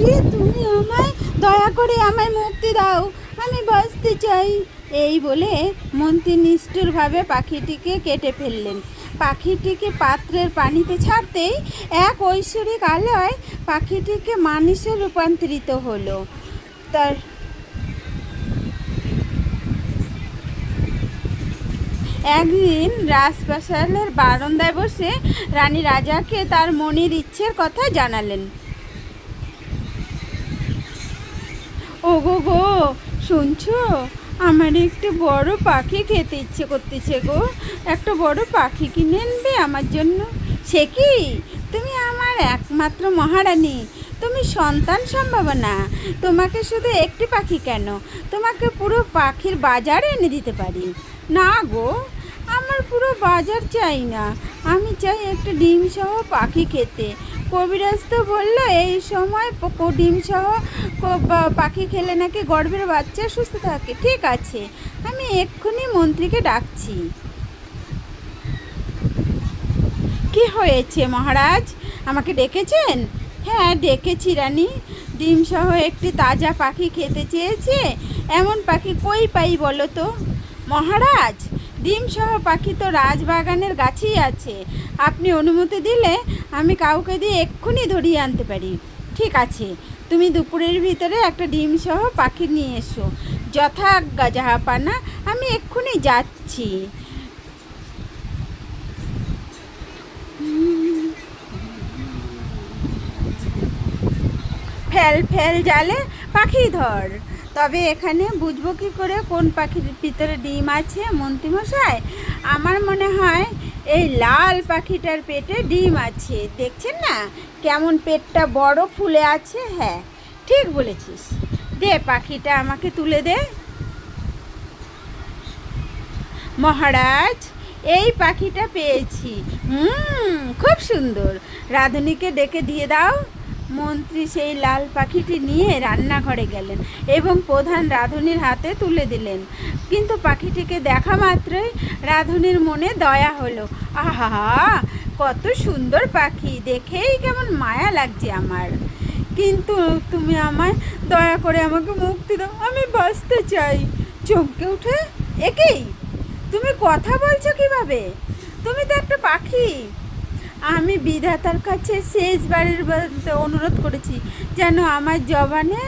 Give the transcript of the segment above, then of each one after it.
বুড়ি, তুমি আমায় দয়া করে আমায় মুক্তি দাও, আমি বাঁচতে চাই। এই বলে মন্ত্রী নিষ্ঠুরভাবে পাখিটিকে কেটে ফেললেন। পাখিটিকে পাত্রের পানিতে ছাড়তেই এক ঐশ্বরিক আলোয় পাখিটিকে মানুষে রূপান্তরিত হলো। তার একদিন রাজপ্রাসাদের বারান্দায় বসে রানী রাজাকে তার মনের ইচ্ছের কথা জানালেন। ওগো গো, শুনছো? আমার একটু বড় পাখি খেতে ইচ্ছে করতেছে গো। একটা বড় পাখি কিনে আনবে আমার জন্য। সে কি? তুমি আমার একমাত্র মহারানী, তুমি সন্তান সম্ভাবনা। তোমাকে শুধু একটি পাখি কেন, তোমাকে পুরো পাখির বাজার এনে দিতে পারি। না গো, আমার পুরো বাজার চাই না, আমি চাই একটা ডিম সহ পাখি খেতে। কবিরাজ তো বললো এই সময় ডিম সহ পাখি খেলে নাকি গর্ভের বাচ্চা সুস্থ থাকে। ঠিক আছে, আমি এক্ষুনি মন্ত্রীকে ডাকছি। কি হয়েছে মহারাজ, আমাকে ডেকেছেন? হ্যাঁ ডেকেছি রানী। ডিম সহ একটি তাজা পাখি খেতে চেয়েছে, এমন পাখি কই পাই বলো তো? মহারাজ, ডিম সহ পাখি তো রাজবাগানের গাছেই আছে। আপনি অনুমতি দিলে আমি কাউকে দিয়ে এক্ষুনি ধরিয়ে আনতে পারি। ঠিক আছে, তুমি দুপুরের ভিতরে একটা ডিম সহ পাখি নিয়ে এসো। যথাজ্ঞা জাহাপানা, আমি এক্ষুনি যাচ্ছি। ফেল ফেল জালে পাখি ধর। তবে এখানে বুঝবো কী করে কোন পাখির ভিতরে ডিম আছে মন্ত্রীমশাই? আমার মনে হয় এই লাল পাখিটার পেটে ডিম আছে। দেখছেন না কেমন পেটটা বড় ফুলে আছে? হ্যাঁ ঠিক বলেছিস, দে পাখিটা আমাকে তুলে দে। মহারাজ, এই পাখিটা পেয়েছি। খুব সুন্দর, রাঁধুনিকে ডেকে দিয়ে দাও। মন্ত্রী সেই লাল পাখিটি নিয়ে রান্নাঘরে গেলেন এবং প্রধান রাঁধুনির হাতে তুলে দিলেন। কিন্তু পাখিটিকে দেখা মাত্রই রাঁধুনির মনে দয়া হলো। আহা, কত সুন্দর পাখি, দেখেই কেমন মায়া লাগছে আমার। কিন্তু তুমি আমায় দয়া করে আমাকে মুক্তি দাও, আমি বাঁচতে চাই। চমকে উঠে, একেই তুমি কথা বলছো কিভাবে? তুমি তো একটা পাখি। আমি বিধাতার কাছে শেষবারের অনুরোধ করেছি যেন আমার জবানে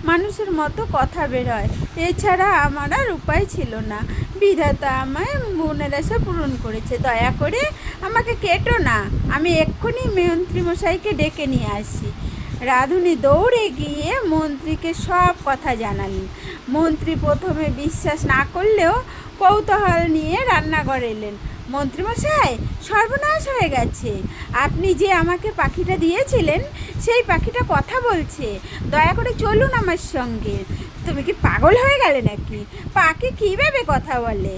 মানুষের মতো কথা বেরোয়। এছাড়া আমার আর উপায় ছিল না। বিধাতা আমায় মনের আশা পূরণ করেছে, দয়া করে আমাকে কেটো না। আমি এক্ষুনি মন্ত্রীমশাইকে ডেকে নিয়ে আসি। রাঁধুনি দৌড়ে গিয়ে মন্ত্রীকে সব কথা জানালেন। মন্ত্রী প্রথমে বিশ্বাস না করলেও কৌতূহল নিয়ে রান্নাঘরে এলেন। মন্ত্রীমশাই, সর্বনাশ হয়ে গেছে। আপনি যে আমাকে পাখিটা দিয়েছিলেন সেই পাখিটা কথা বলছে। দয়া করে চলুন আমার সঙ্গে। তুমি কি পাগল হয়ে গেলে নাকি? পাখি কীভাবে কথা বলে?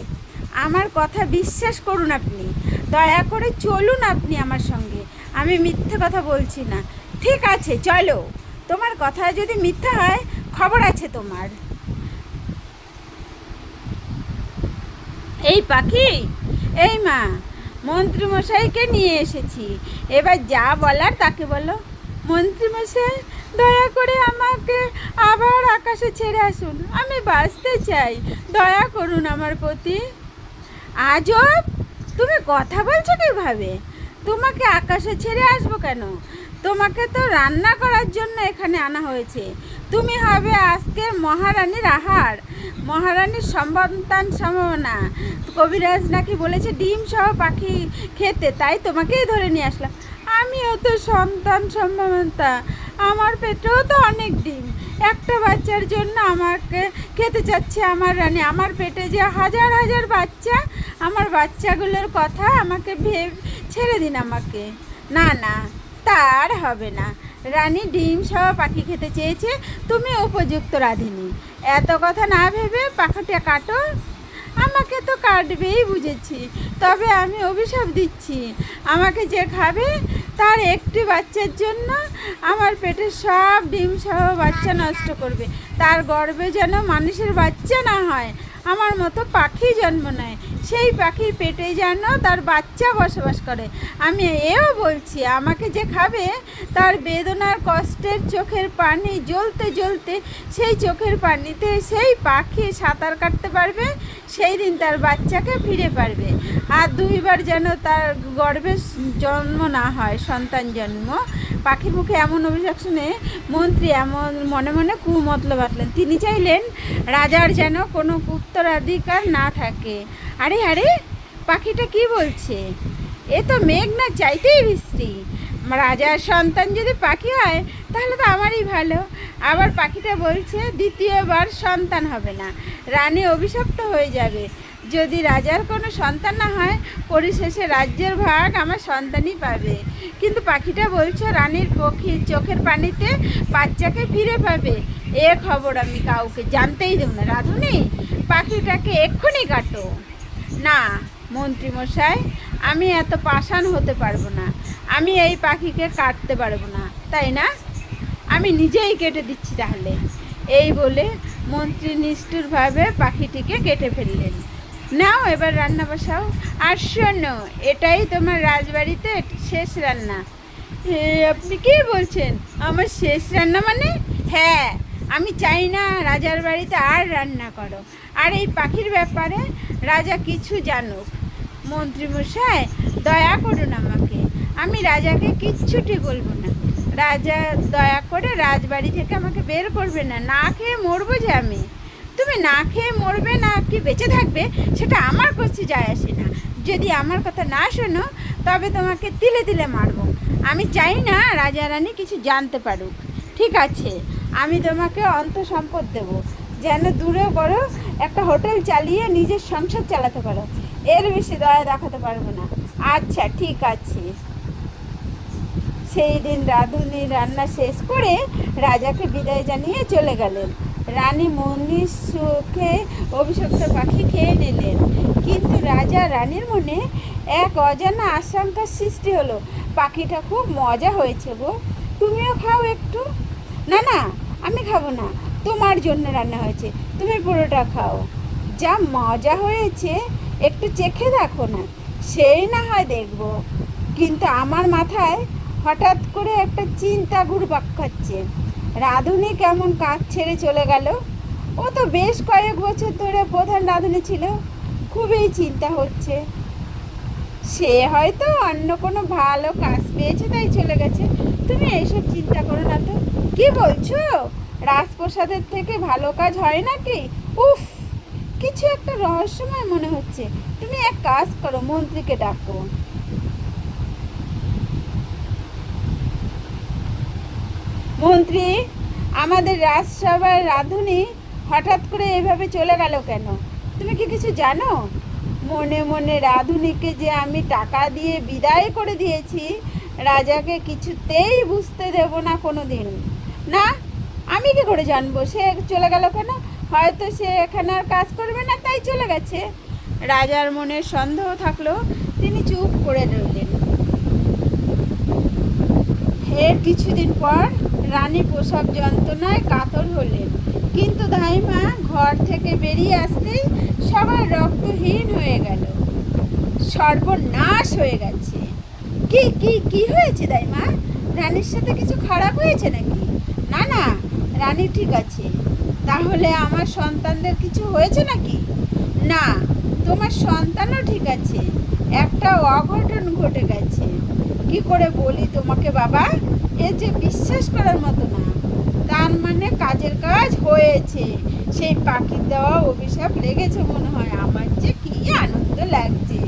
আমার কথা বিশ্বাস করুন আপনি। দয়া করে চলুন আপনি আমার সঙ্গে, আমি মিথ্যে কথা বলছি না। ঠিক আছে চলো, তোমার কথা যদি মিথ্যা হয় খবর আছে তোমার। এই পাখি, এই মা, মন্ত্রীমশাইকে নিয়ে এসেছি, এবার যা বলার তাকে বলো। মন্ত্রীমশাই, দয়া করে আমাকে আবার আকাশে ছেড়ে আসুন, আমি বাঁচতে চাই, দয়া করুন আমার প্রতি। আজব, তুমি কথা বলছো কীভাবে? তোমাকে আকাশে ছেড়ে আসবো কেন? তোমাকে তো রান্না করার জন্য এখানে আনা হয়েছে। তুমি হবে আজকের মহারানীর আহার, মহারানীর সন্তান সম্ভাবনা। কবিরাজ নাকি বলেছে ডিম সহ পাখি খেতে, তাই তোমাকেই ধরে নিয়ে আসলাম। আমিও তো সন্তান সম্ভাবনা, আমার পেটেও তো অনেক ডিম। একটা বাচ্চার জন্য আমাকে খেতে চাচ্ছে আমার রানী। আমার পেটে যে হাজার হাজার বাচ্চা, আমার বাচ্চাগুলোর কথা আমাকে ছেড়ে দিন আমাকে। না না, তার হবে না। রানী ডিম সহ পাখি খেতে চেয়েছে, তুমি উপযুক্ত রাঁধুনি। এত কথা না ভেবে পাখাটা কাটো। আমাকে তো কাটবেই বুঝেছি, তবে আমি অভিশাপ দিচ্ছি, আমাকে যে খাবে তার একটি বাচ্চার জন্য আমার পেটের সব ডিম সহ বাচ্চা নষ্ট করবে। তার গর্ভে যেন মানুষের বাচ্চা না হয়। আমার মতো পাখি জন্ম নেয়, সেই পাখির পেটে যেন তার বাচ্চা বসবাস করে। আমি এও বলছি, আমাকে যে খাবে তার বেদনার কষ্টের চোখের পানি জ্বলতে জ্বলতে সেই চোখের পানিতে সেই পাখি সাঁতার কাটতে পারবে, সেই দিন তার বাচ্চাকে ফিরে পারবে। আর দুইবার যেন তার গর্ভে জন্ম না হয়, সন্তান জন্ম। পাখির মুখে এমন অভিযোগ শুনে মন্ত্রী এমন মনে মনে কুমতলব বাটলেন। তিনি চাইলেন রাজার যেন কোনো উত্তরাধিকার না থাকে। আরে আরে, পাখিটা কি বলছে? এ তো মেঘ না চাইতেই বৃষ্টি। রাজার সন্তান যদি পাখি হয় তাহলে তো আমারই ভালো। আবার পাখিটা বলছে দ্বিতীয়বার সন্তান হবে না, রানী অভিশপ্ত হয়ে যাবে। যদি রাজার কোনো সন্তান না হয়, পরিশেষে রাজ্যের ভাগ আমার সন্তানই পাবে। কিন্তু পাখিটা বলছে রানীর পক্ষী চোখের পানিতে বাচ্চাকে ফিরে পাবে। এ খবর আমি কাউকে জানতেই দেব না। রাধুনি, পাখিটাকে এক্ষুনি কাটো। না মন্ত্রীমশাই, আমি এত পাষাণ হতে পারবো না। আমি এই পাখিকে কাটতে পারবো না, তাই না? আমি নিজেই কেটে দিচ্ছি তাহলে। এই বলে মন্ত্রী নিষ্ঠুরভাবে পাখিটিকে কেটে ফেললেন। নাও এবার রান্না বসাও। আর শোনো, এটাই তোমার রাজবাড়িতে শেষ রান্না। আপনি কি বলছেন? আমার শেষ রান্না মানে? হ্যাঁ, আমি চাই না রাজার বাড়িতে আর রান্না করো। আর এই পাখির ব্যাপারে রাজা কিছু জানুক। মন্ত্রীমশাই, দয়া করুন আমাকে, আমি রাজাকে কিচ্ছুটি বলবো না। রাজা দয়া করে রাজবাড়ি থেকে আমাকে বের করবে না, না খেয়ে মরবো যে আমি। তুমি না খেয়ে মরবে না কি বেঁচে থাকবে সেটা আমার কাছে যায় আসে না। যদি আমার কথা না শোনো তবে তোমাকে তিলে তিলে মারবো। আমি চাই না রাজা রানী কিছু জানতে পারুক। ঠিক আছে, আমি তোমাকে অন্তঃসম্পদ দেবো, যেন দূরে বড় একটা হোটেল চালিয়ে নিজের সংসার চালাতে পারো। এর বেশি দয়া দেখাতে পারবো না। আচ্ছা ঠিক আছে। সেই দিন রাঁধুনি রান্না শেষ করে রাজাকে বিদায় জানিয়ে চলে গেলেন। রানী মনির সুখে অভিশপ্ত পাখি খেয়ে নিলেন। কিন্তু রাজা রানীর মনে এক অজানা আশঙ্কার সৃষ্টি হলো। পাখিটা খুব মজা হয়েছে গো, তুমিও খাও একটু। না না, আমি খাবো না, তোমার জন্য রান্না হয়েছে, তুমি পুরোটা খাও। যা মজা হয়েছে একটু চেখে দেখো না। সেই না হয় দেখবো, কিন্তু আমার মাথায় হঠাৎ করে একটা চিন্তা ঘুরপাক খাচ্ছে। রাঁধুনি কেমন কাজ ছেড়ে চলে গেল? ও তো বেশ কয়েক বছর ধরে প্রধান রাঁধুনি ছিল। খুবই চিন্তা হচ্ছে, সে হয়তো অন্য কোনো ভালো কাজ পেয়েছে তাই চলে গেছে। তুমি এইসব চিন্তা করো না তো। কি বলছো? রাজপ্রাসাদের থেকে ভালো কাজ হয় নাকি? উফ, কিছু একটা রহস্যময় মনে হচ্ছে। তুমি এক কাজ করো, মন্ত্রীকে ডাকো। মন্ত্রী, আমাদের রাজসভার রাঁধুনি হঠাৎ করে এভাবে চলে গেল কেন? তুমি কি কিছু জানো? মনে মনে রাঁধুনিকে যে আমি টাকা দিয়ে বিদায় করে দিয়েছি, রাজাকে কিছুতেই বুঝতে দেব না কোনো দিন। না, আমি কি করে জানবো সে চলে গেল কেন? হয়তো সে এখানে আর কাজ করবে না তাই চলে গেছে। রাজার মনে সন্দেহ থাকলো, তিনি চুপ করে রইলেন। এর কিছুদিন পর রানী প্রসব যন্ত্রণায় কাতর হলেন। কিন্তু ধাইমা ঘর থেকে বেরিয়ে আসতেই সবার রক্তহীন হয়ে গেল। সর্বনাশ হয়ে গেছে। কি কি কি হয়েছে দাইমা? রানীর সাথে কিছু খারাপ হয়েছে নাকি? না না, রানী ঠিক আছে। তাহলে আমার সন্তানদের কিছু হয়েছে নাকি? না, তোমার সন্তানও ঠিক আছে, একটা অঘটন ঘটে গেছে। কি করে বলি তোমাকে বাবা, এ যে বিশ্বাস করার মতো না। তার মানে কাজের কাজ হয়েছে। সেই পাখির দেওয়া অভিশাপ লেগেছে মনে হয়। আমার যে কি আনন্দ লাগছে।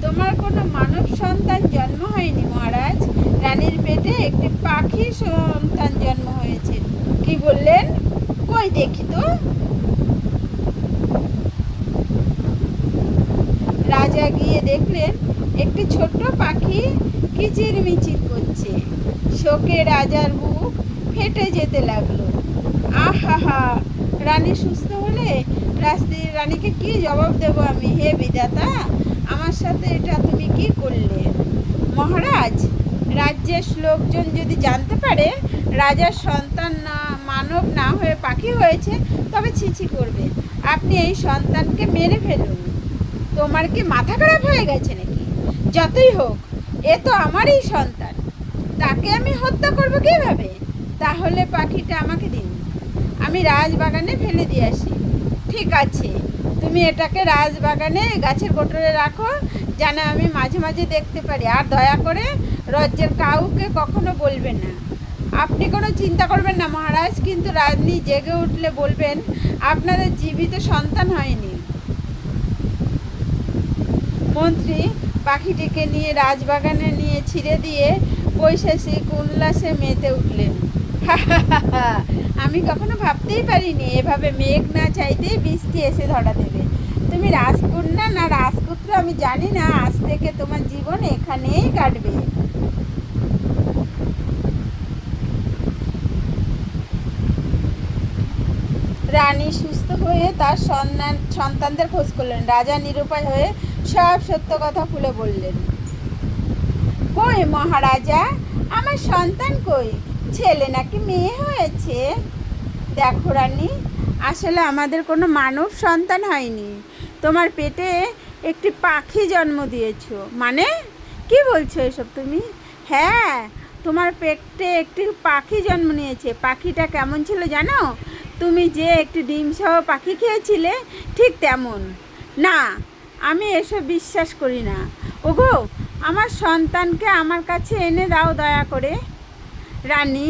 তোমার কোনো মানব সন্তান জন্ম হয়নি মহারাজ, রানীর পেটে একটি পাখি সন্তান জন্ম হয়েছে। কি বললেন? কই দেখি তো। রাজা গিয়ে দেখলেন একটি ছোট্ট পাখি কিচিরমিচির করছে। শোকে রাজার বুক ফেটে যেতে লাগলো। আহা, রানী সুস্থ হলে রানীকে কি জবাব দেব আমি? হে বিধাতা, আমার সাথে এটা তুমি কি করলে? মহারাজ, রাজ্যের লোকজন যদি জানতে পারে রাজার সন্তান না মানব না হয়ে পাখি হয়েছে তবে ছিছি করবে। আপনি এই সন্তানকে মেরে ফেলুন। তোমার কি মাথা খারাপ হয়ে গেছে নাকি? যতই হোক, এ তো আমারই সন্তান, তাকে আমি হত্যা করবো কিভাবে? তাহলে পাখিটা আমাকে দিন, আমি রাজবাগানে ফেলে দিয়ে আসি। ঠিক আছে, তুমি এটাকে রাজবাগানে গাছের কোটরে রাখো, যেন আমি মাঝে মাঝে দেখতে পারি। আর দয়া করে রাজ্যের কাউকে কখনো বলবে না। আপনি কোনো চিন্তা করবেন না মহারাজ, কিন্তু রানী জেগে উঠলে বলবেন আপনাদের জীবিত সন্তান হয়নি। মন্ত্রী পাখিটিকে নিয়ে রাজবাগানে নিয়ে ছিঁড়ে দিয়ে বৈশাখী উল্লাসে মেতে উঠলেন। আমি কখনো ভাবতেই পারিনি এভাবে মেঘ না চাইতেই বৃষ্টি এসে ধরা দেবে। তুমি রাজকন্যা না রাজপুত্র আমি জানি না, আজ থেকে তোমার জীবন এখানেই কাটবে। রানী সুস্থ হয়ে তার সন্তানদের খোঁজ করলেন। রাজা নিরুপায় হয়ে সব সত্য কথা খুলে বললেন। কই মহারাজা, আমার সন্তান কই? ছেলে নাকি মেয়ে হয়েছে? দেখো রানী, আসলে আমাদের কোনো মানব সন্তান হয়নি, তোমার পেটে একটি পাখি জন্ম দিয়েছো। মানে কি বলছো এসব তুমি? হ্যাঁ, তোমার পেটে একটি পাখি জন্ম নিয়েছে। পাখিটা কেমন ছিল জানো? তুমি যে একটি ডিম সহ পাখি খেয়েছিলে ঠিক তেমন। না, আমি এসব বিশ্বাস করি না। ওগো, আমার সন্তানকে আমার কাছে এনে দাও দয়া করে। রানী,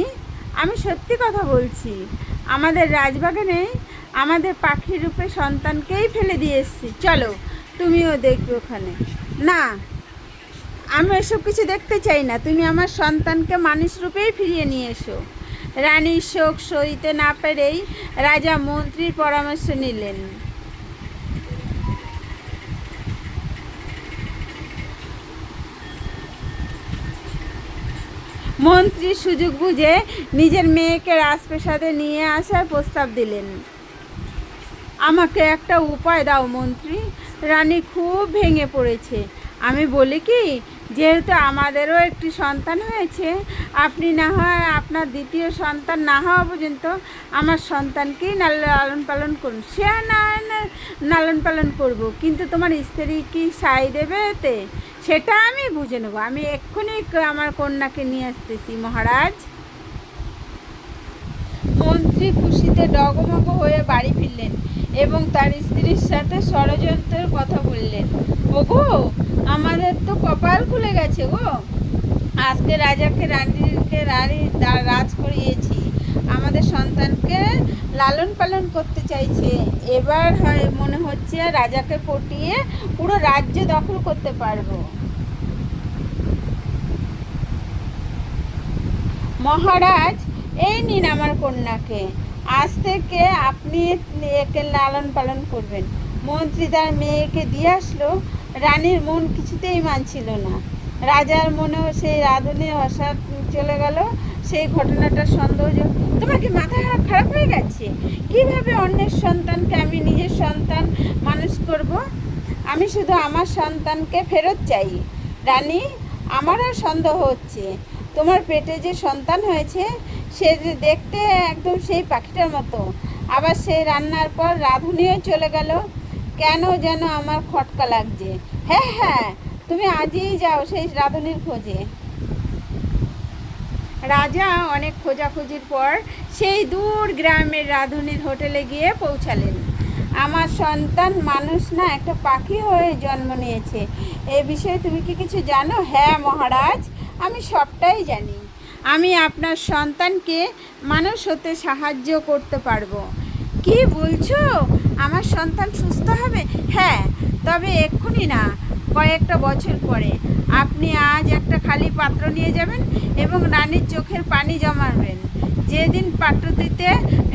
আমি সত্যি কথা বলছি, আমাদের রাজবাগানে আমাদের পাখির রূপে সন্তানকেই ফেলে দিয়ে এসেছি। চলো, তুমিও দেখবে ওখানে। না, আমি এসব কিছু দেখতে চাই না, তুমি আমার সন্তানকে মানুষ রূপেই ফিরিয়ে নিয়ে এসো। রানীর শোক সইতে না পেরেই রাজা মন্ত্রীর পরামর্শ নিলেন। মন্ত্রী সুযোগ বুঝে নিজের মেয়েকে রাজপ্রাসাদে নিয়ে আসার প্রস্তাব দিলেন। আমাকে একটা উপায় দাও মন্ত্রী, রানী খুব ভেঙে পড়েছে। আমি বলি কি, যেহেতু আমাদেরও একটি সন্তান হয়েছে, আপনি না হয় আপনার দ্বিতীয় সন্তান না হওয়া পর্যন্ত আমার সন্তানকেই লালন পালন করুন। সে না লালন পালন করব, কিন্তু তোমার স্ত্রী কি সায় দেবে এতে? সেটা আমি বুঝে নেব। আমি এক্ষুনি আমার কন্যাকে নিয়ে আসতেছি মহারাজ। মন্ত্রী খুশিতে ডগমগ হয়ে বাড়ি ফিরলেন এবং তার স্ত্রীর সাথে ষড়যন্ত্রের কথা বললেন। ওগো, আমাদের তো কপাল খুলে গেছে গো, আজকে রাজাকে রানীকে রাজ করিয়েছি, আমাদের সন্তানকে লালন পালন করতে চাইছে। এবার মনে হচ্ছে রাজাকে পটিয়ে পুরো রাজ্য দখল করতে পারবো। মহারাজ, এই নিন আমার কন্যাকে, আজ থেকে আপনি একে লালন পালন করবেন। মন্ত্রী তার মেয়েকে দিয়ে আসলো। রানীর মন কিছুতেই মানছিল না। রাজার মনেও সেই রাঁধুনি হসা চলে গেল। সেই ঘটনাটা সন্দেহ। তোমার কি মাথা খারাপ হয়ে গেছে? কিভাবে অন্যের সন্তানকে আমি নিজের সন্তান মানুষ করব? আমি শুধু আমার সন্তানকে ফেরত চাই। রানী, আমারও সন্দেহ হচ্ছে, তোমার পেটে যে সন্তান হয়েছে সে যে দেখতে একদম সেই পাখিটার মতো। আবার সেই রান্নার পর রাঁধুনিও চলে গেল, কেন যেন আমার খটকা লাগছে। হ্যাঁ হ্যাঁ, তুমি আজই যাও সেই রাঁধুনির খোঁজে। রাজা অনেক খোঁজাখুঁজির পর সেই দূর গ্রামের রাঁধুনির হোটেলে গিয়ে পৌঁছালেন। আমার সন্তান মানুষ না একটা পাখি হয়ে জন্ম নিয়েছে, এ বিষয়ে তুমি কি কিছু জানো? হ্যাঁ মহারাজ, আমি সবটাই জানি। আমি আপনার সন্তানকে মানুষ হতে সাহায্য করতে পারবো। কি বলছো? আমার সন্তান সুস্থ হবে? হ্যাঁ, তবে এক্ষুনি না, কয়েকটা বছর পরে। আপনি আজ একটা খালি পাত্র নিয়ে যাবেন এবং রানীর চোখের পানি জমাবেন। যেদিন পাত্রটিতে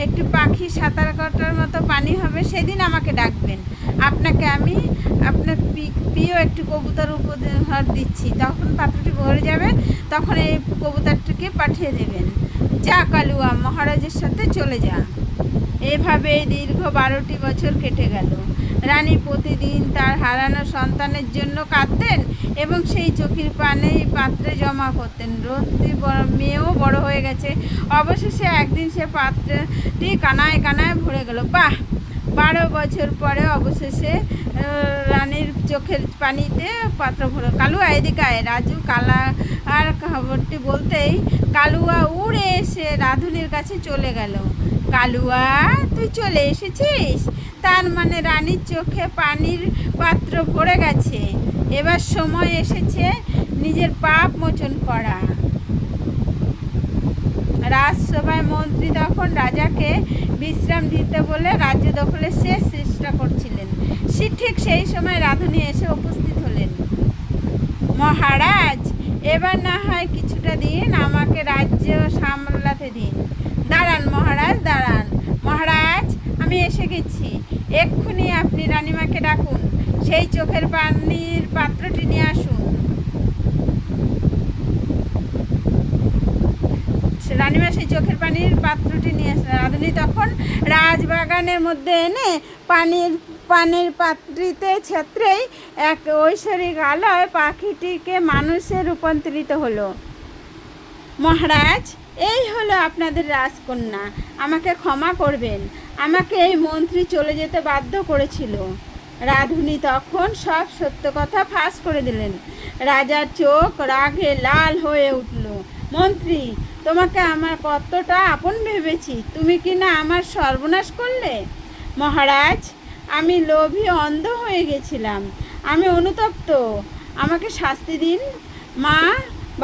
একটি পাখি সাঁতার কাটার মতো পানি হবে সেদিন আমাকে ডাকবেন। আপনাকে আমি আপনার প্রিয় একটি কবুতর উপহার দিচ্ছি। তখন পাত্রটি ভরে যাবে, তখন এই কবুতরটিকে পাঠিয়ে দেবেন। যা কালুয়া, মহারাজের সাথে চলে যা। এভাবে দীর্ঘ 12টি বছর কেটে গেল। রানী প্রতিদিন তার হারানো সন্তানের জন্য কাঁদতেন এবং সেই চোখের পানি পাত্রে জমা করতেন। রন্তি মেয়েও বড় হয়ে গেছে। অবশেষে একদিন সে পাত্রটি কানায় কানায় ভরে গেল। বাহ! 12 বছর পরে অবশেষে রানীর চোখের পানিতে পাত্র ভরে। কালুয়া এদিকে আয়। রাজু কালা আর খবরটি বলতেই কালুয়া উড়ে এসে রাধুনির কাছে চলে গেল। কালুয়া, তুই চলে এসেছিস? তার মানে রানীর চোখে পানির পাত্র ভরে গেছে। এবার সময় এসেছে নিজের পাপ মোচন করা। রাজসভায় মন্ত্রী তখন রাজাকে বিশ্রাম দিতে বলে রাজ্য দখলের শেষ চেষ্টা করছিলেন। ঠিক সেই সময় রাধুনি এসে উপস্থিত হলেন। মহারাজ, এবার না হয় কিছুটা দিন, আমাকে রাজ্য সামলাতে দিন। দাঁড়ান মহারাজ, দাঁড়ান। মহারাজ, আমি এসে গেছি। এক্ষুনি আপনি রানীমাকে ডাকুন, সেই চোখের পানির পাত্রটি নিয়ে আসুন। রানীমা সেই চোখের পানির পাত্রটি নিয়ে আসলেন। রাধুনি তখন রাজবাগানের মধ্যে এনে পানির পাত্রিতে ছেত্রেই এক ঐশ্বরিক আলোয় পাখিটিকে মানুষে রূপান্তরিত হলো। মহারাজ, এই হলো আপনাদের রাজকন্যা। আমাকে ক্ষমা করবেন, আমাকে এই মন্ত্রী চলে যেতে বাধ্য করেছিল। রাধুনি তখন সব সত্য কথা ফাঁস করে দিলেন। রাজার চোখ রাগে লাল হয়ে উঠল। মন্ত্রী, তোমাকে আমার কতটা আপন ভেবেছি, তুমি কি না আমার সর্বনাশ করলে? মহারাজ, আমি লোভী অন্ধ হয়ে গেছিলাম, আমি অনুতপ্ত, আমাকে শাস্তি দিন। মা,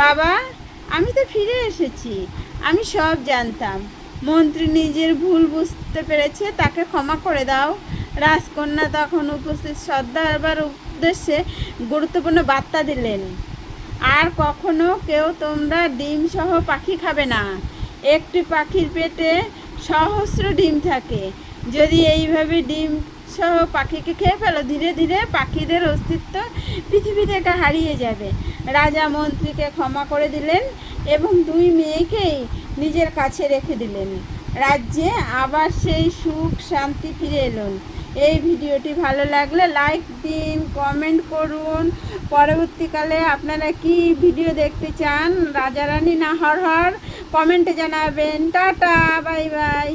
বাবা, আমি তো ফিরে এসেছি, আমি সব জানতাম। মন্ত্রী নিজের ভুল বুঝতে পেরেছে, তাকে ক্ষমা করে দাও। রাজকন্যা তখন উপস্থিত সর্দারবার উদ্দেশ্যে গুরুত্বপূর্ণ বার্তা দিলেন। আর কখনো কেউ তোমরা ডিম সহ পাখি খাবে না। একটি পাখির পেটে সহস্র ডিম থাকে। যদি এইভাবে ডিম সহ পাখিকে খেয়ে ফেলো, ধীরে ধীরে পাখিদের অস্তিত্ব পৃথিবী থেকে হারিয়ে যাবে। রাজা মন্ত্রীকে ক্ষমা করে দিলেন এবং 2 মেয়েকেই নিজের কাছে রেখে দিলেন। রাজ্যে আবার সেই সুখ শান্তি ফিরে এলো। এই ভিডিওটি ভালো লাগলে লাইক দিন, কমেন্ট করুন। পরবর্তীকালে আপনারা কি ভিডিও দেখতে চান, রাজা রানী না হরহর, কমেন্টে জানাবেন। Tata, bye bye.